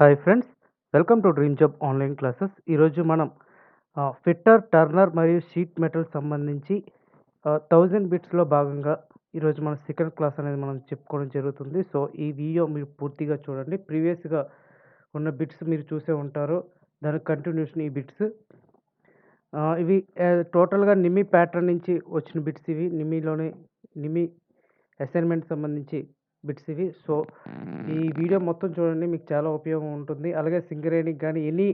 Hi friends, welcome to dream job online classes. ఈరోజు మనం fitter, Turner మరియు sheet metal సంబంధించి 1000 బిట్స్‌లో భాగంగా ఈరోజు మన సెకండ్ క్లాస్ అనేది మనం చెప్పుకోవడం జరుగుతుంది. సో, ఈ వీడియో మీరు పూర్తిగా చూడండి. ప్రీవియస్‌గా ఉన్న బిట్స్ మీరు చూసే ఉంటారు. దానికి కంటిన్యూషన్ ఈ బిట్స్. ఇవి టోటల్‌గా నిమి ప్యాటర్న్ నుంచి వచ్చిన బిట్స్ ఇవి. నిమి అసైన్‌మెంట్ సంబంధించి బిట్స్ ఇవి. సో, ఈ వీడియో మొత్తం చూడండి. మీకు చాలా ఉపయోగం ఉంటుంది. అలాగే సింగరేణికి గానీ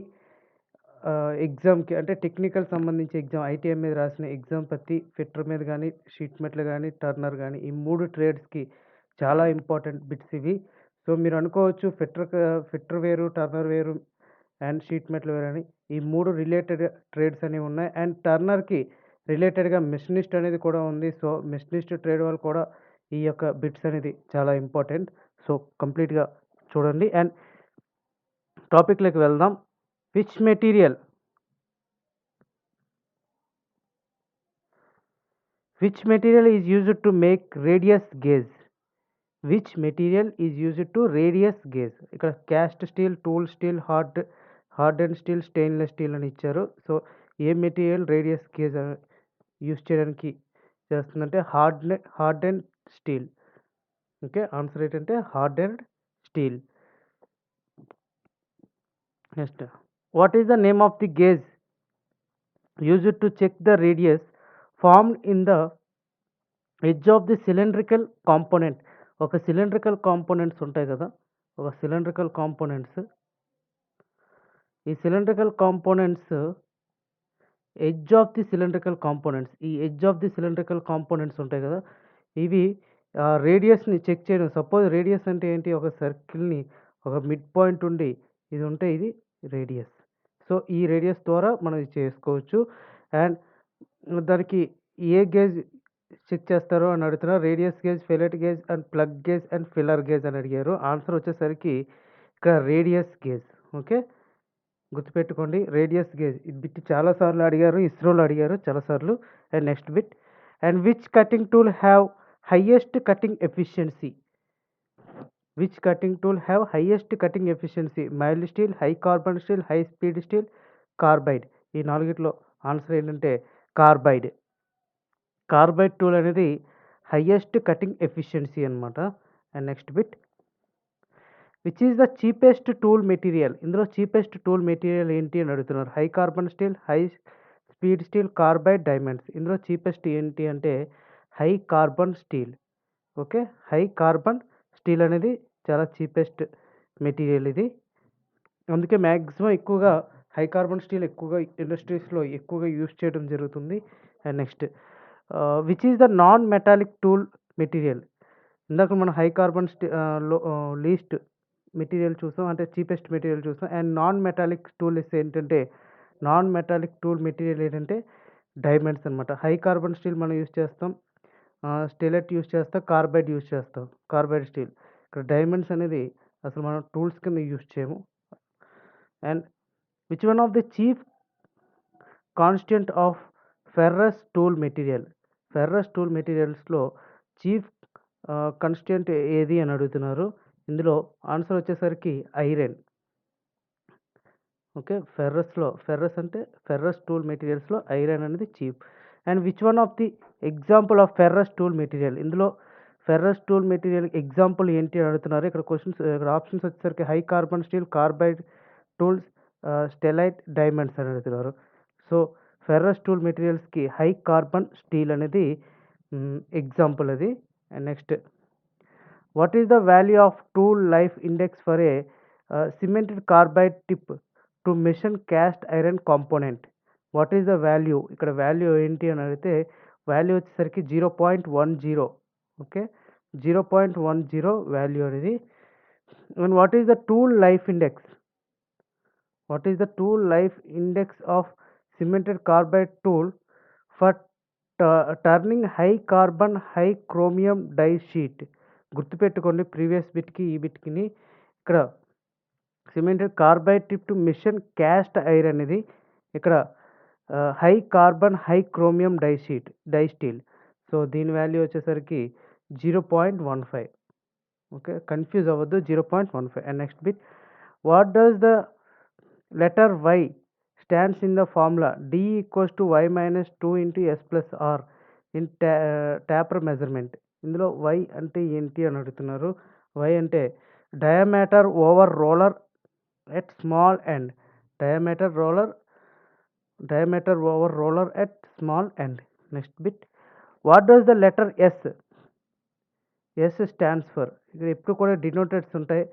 ఎగ్జామ్‌కి అంటే టెక్నికల్ సంబంధించి ఎగ్జామ్ ఐటీఐ మీద రాసిన ఎగ్జామ్ ప్రతి ఫిట్టర్ మీద గానీ, షీట్ మెటల్ గానీ, టర్నర్ గానీ ఈ 3 ట్రేడ్స్‌కి చాలా ఇంపార్టెంట్ బిట్స్ ఇవి. సో, మీరు అనుకోవచ్చు ఫిట్టర్ వేరు, టర్నర్ వేరు అండ్ షీట్ మెటల్ వేరు అని. ఈ 3 రిలేటెడ్ ట్రేడ్స్ అనేవి ఉన్నాయి. అండ్ టర్నర్‌కి రిలేటెడ్‌గా మెషినిస్ట్ అనేది కూడా ఉంది. సో, మెషినిస్ట్ ట్రేడ్ వాళ్ళు కూడా ఈ యొక్క బిట్స్ అనేది చాలా ఇంపార్టెంట్. సో, కంప్లీట్‌గా చూడండి. అండ్ టాపిక్‌లోకి వెళ్దాం. Which material is used to make radius gauge? Which material is used to radius gauge? ఇక్కడ cast steel, tool steel, harden steel, stainless steel అని ఇచ్చారు. సో, ఏ మెటీరియల్ రేడియస్ గేజ్ యూజ్ చేయడానికి చేస్తుందంటే హార్డెన్ స్టీల్. ఓకే. ఆన్సర్ ఏంటంటే hardened steel. Next, what is the name of the gauge used to check the radius formed in the edge of the cylindrical component? ఒక cylindrical components ఉంటాయి కదా! ఒక cylindrical components. ఈ cylindrical components edge of the cylindrical components. ఈ edge of the cylindrical components ఉంటాయి కదా! ఇవి రేడియస్‌ని చెక్ చేయడం. సపోజ్ రేడియస్ అంటే ఏంటి? ఒక సర్కిల్‌ని ఒక మిడ్ పాయింట్ ఉండి ఇది ఉంటే ఇది రేడియస్. సో, ఈ రేడియస్ ద్వారా మనం ఇది చేసుకోవచ్చు. అండ్ దానికి ఏ గేజ్ చెక్ చేస్తారు అని అడుగుతున్నారు. Radius gauge, fillet gauge and plug gauge and filler gauge అని అడిగారు. ఆన్సర్ వచ్చేసరికి ఇక్కడ రేడియస్ గేజ్. ఓకే. గుర్తుపెట్టుకోండి, రేడియస్ గేజ్. ఈ బిట్ చాలా సార్లు అడిగారు. ఇస్రోలో అడిగారు చాలా సార్లు. And next bit, and which cutting tool have highest cutting efficiency? Which cutting tool have highest cutting efficiency? Mild steel, high carbon steel, high speed steel, carbide. ఈ నాలుగిట్లో ఆన్సర్ ఏంటంటే కార్బైడ్. కార్బైడ్ టూల్ అనేది highest cutting efficiency అనమాట. And next bit, which is the cheapest tool material? ఇందులో cheapest tool material ఏంటి అని అడుగుతున్నారు. High carbon steel, high speed steel, carbide, diamonds. ఇందులో చీపెస్ట్ ఏంటి అంటే high carbon steel. Okay. High carbon steel అనేది చాలా చీపెస్ట్ మెటీరియల్ ఇది. అందుకే మ్యాక్సిమం ఎక్కువగా హై కార్బన్ స్టీల్ ఎక్కువగా ఇండస్ట్రీస్‌లో ఎక్కువగా యూజ్ చేయడం జరుగుతుంది. And next, which is the non metallic tool material? ఇందాక మనం హై కార్బన్ లీస్ట్ మెటీరియల్ చూసాం. అంటే చీపెస్ట్ మెటీరియల్ చూసాం. అండ్ నాన్ మెటాలిక్ టూల్స్ ఏంటంటే డైమండ్స్ అనమాట. హై కార్బన్ స్టీల్ మనం యూజ్ చేస్తాం. స్టెలెట్ యూజ్ చేస్తాం. కార్బైడ్ యూజ్ చేస్తాం. Carbide steel. ఇక్కడ డైమండ్స్ అనేది అసలు మనం టూల్స్ కింద యూజ్ చేయము. And which one of the chief constituent of ferrous tool material? Ferrous tool మెటీరియల్స్‌లో చీఫ్ కాన్స్టిట్యూయెంట్ ఏది అని అడుగుతున్నారు. ఇందులో ఆన్సర్ వచ్చేసరికి ఐరన్. ఓకే. ఫెర్రస్ టూల్ మెటీరియల్స్‌లో ఐరన్ అనేది chief. And which one of the example of ferrous tool material? ఇందులో ferrous tool material example ఏంటి అని అడుగుతున్నారు. ఇక్కడ ఆప్షన్స్ వచ్చేసరికి high carbon steel, carbide tools, stellite, diamonds అని అడుగుతున్నారు. సో, ఫెర్రస్ టూల్ మెటీరియల్స్‌కి హై కార్బన్ స్టీల్ అనేది ఎగ్జాంపుల్ అది. And next, what is the value of tool life index for a cemented carbide tip to machine cast iron component? What is the value? ఇక్కడ value ఏంటి అని అడిగితే value వచ్చేసరికి 0.10. Okay. 0.10 value అనేది. And what is the tool life index? Of cemented carbide tool for turning high carbon, high chromium die sheet? గుర్తుపెట్టుకోండి previous బిట్‌కి, ఈ బిట్‌కిని. ఇక్కడ cemented carbide tip to machine cast iron ఇది. ఇక్కడ high carbon, high chromium die steel. So, దీని value వచ్చేసరికి 0.15. Okay. Confuse అవ్వద్దు. 0.15. And next bit, What does the letter y stands in the formula? D equals to y minus 2 into s plus r in taper measurement. ఇందులో y అంటే ఏంటి అని అడుగుతున్నారు. y అంటే diameter over roller at small end. Diameter over roller at small end. Next bit. What does the letter S stands for? ఇక్కడ ఎప్పుడు కూడా డినోటెడ్స్ ఉంటాయి.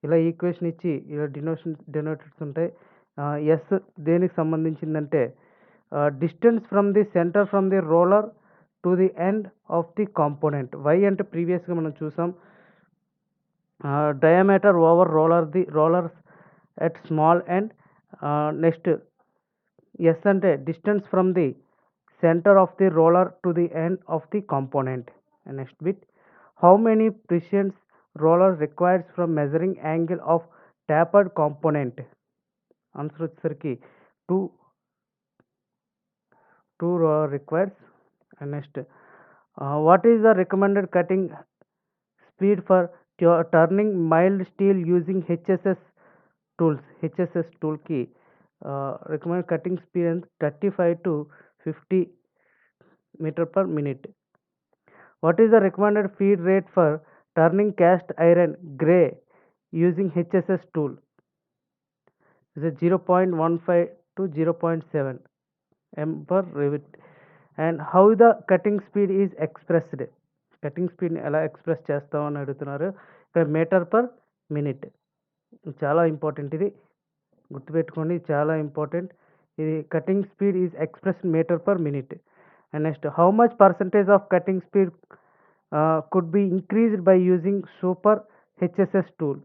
ఇలా ఈక్వేషన్ ఇచ్చి ఇలా డినోటెడ్స్ ఉంటాయి. ఎస్ దేనికి సంబంధించిందంటే distance from the centre from the roller to the end of the component. Y అంటే ప్రీవియస్గా మనం చూసాం diameter over rollers at small end. Next S అంటే distance from the center of the roller to the end of the component. And next bit, how many precise roller requires from measuring angle of tapered component? Answer వచ్చేసరికి two roller requires. And next, what is the recommended cutting speed for turning mild steel using HSS tools? HSS tool की recommended cutting speed 35 to 50 meter per minute. What is the recommended feed rate for turning cast iron gray using HSS tool? Is it 0.15 to 0.7 m per revolve. And how the cutting speed is expressed? Cutting speed ఎలా express చేస్తామని అడుగుతున్నారు. ఇక్కడ metre per minute. చాలా important, ఇది గుర్తుపెట్టుకోండి, చాలా important. ఇది cutting speed is express metre per minute. And next, how much percentage of cutting speed could be increased by using super HSS tool?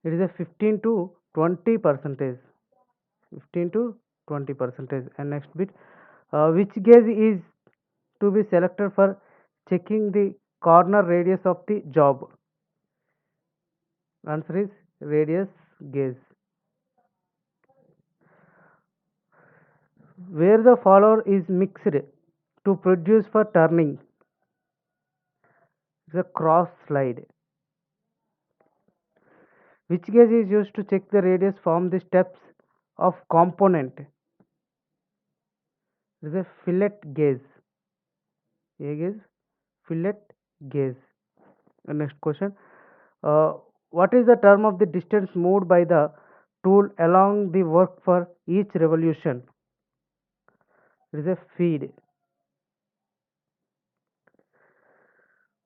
It is a 15 to 20%. 15 to 20%. And next bit, which gauge is to be selected for checking the corner radius of the job? Answer is radius gauge. Where the follower is mixed to produce for turning? The cross slide. Which gauge is used to check the radius from the steps of component? It is a fillet gauge. A gauge, fillet gauge. The next question, what is the term of the distance moved by the tool along the work for each revolution? It is a feed.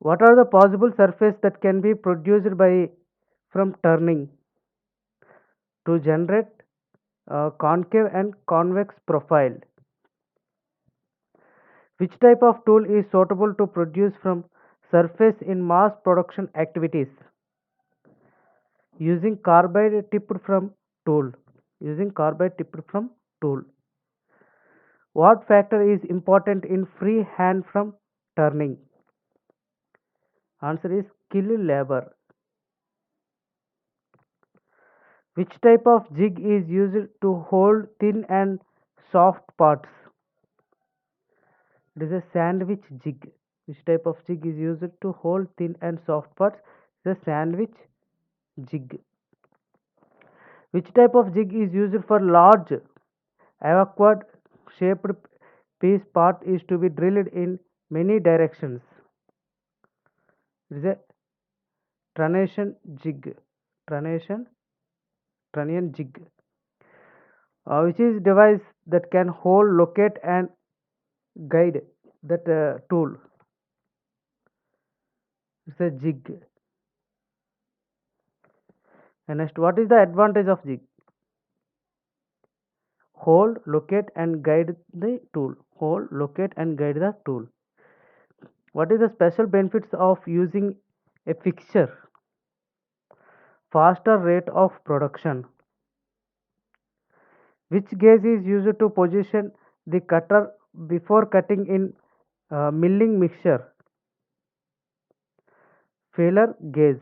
What are the possible surface that can be produced by from turning to generate concave and convex profile? Which type of tool is suitable to produce from surface in mass production activities? Using carbide tipped from tool. What factor is important in free hand from turning? Answer is skilled labor. Which type of jig is used to hold thin and soft parts? It is a sandwich jig. Which type of jig is used to hold thin and soft parts? It is a sandwich jig. Which type of jig is used for large awkward shaped piece part is to be drilled in many directions? It is a trunnion jig. Which is device that can hold, locate and guide that tool? It's a jig. And next, what is the advantage of jig? Hold, locate and guide the tool. What is the special benefits of using a fixture? Faster rate of production. Which gauge is used to position the cutter before cutting in milling mixture? Feeler gauge.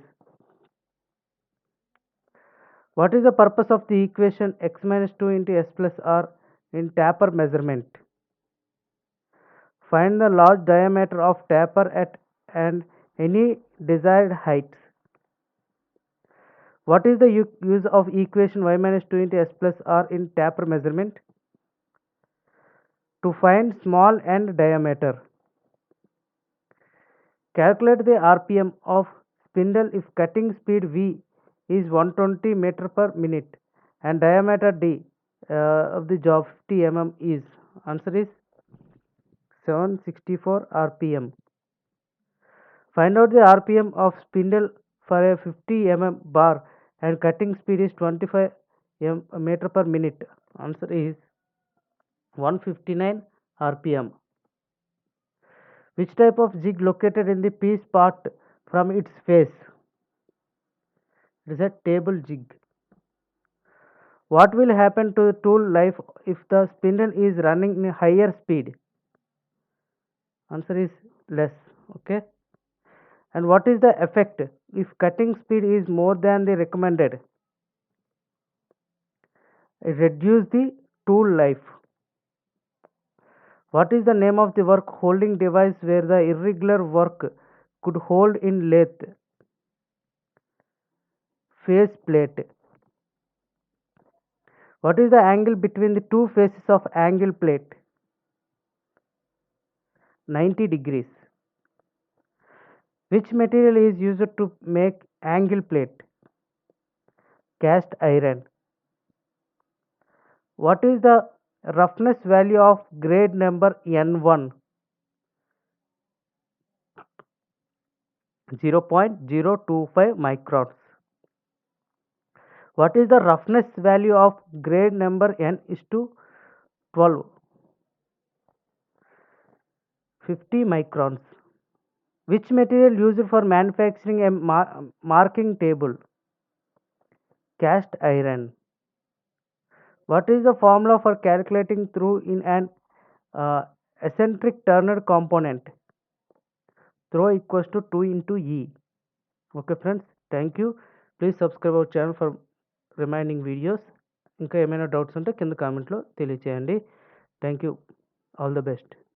What is the purpose of the equation x minus 2 into s plus r in taper measurement? Find the large diameter of taper at and any desired height. What is the use of equation y minus 2 into s plus r in taper measurement? To find small end diameter. Calculate the RPM of spindle if cutting speed V is 120 meter per minute and diameter D of the job 50 mm is. Answer is 764 RPM. Find out the RPM of spindle for a 50 mm bar and cutting speed is 25 meter per minute. Answer is 159 RPM. Which type of jig located in the piece part from its face? It is a table jig. What will happen to the tool life if the spindle is running in a higher speed? Answer is less. Okay. And what is the effect if cutting speed is more than the recommended? It reduce the tool life. What is the name of the work holding device where the irregular work could hold in lathe? Face plate. What is the angle between the two faces of angle plate? 90 degrees. Which material is used to make angle plate? Cast iron. What is the roughness value of grade number N1? 0.025 microns. What is the roughness value of grade number N is to 12? 50 microns. Which material used for manufacturing a marking table? Cast iron. What is the formula for calculating through in an eccentric turner component? Throw equals to 2 into E. Okay friends, thank you. Please subscribe our channel for remaining videos. ఇంకా ఏమైనా doubts ఉంటే కింద కామెంట్లో తెలియచేయండి. Thank you. All the best.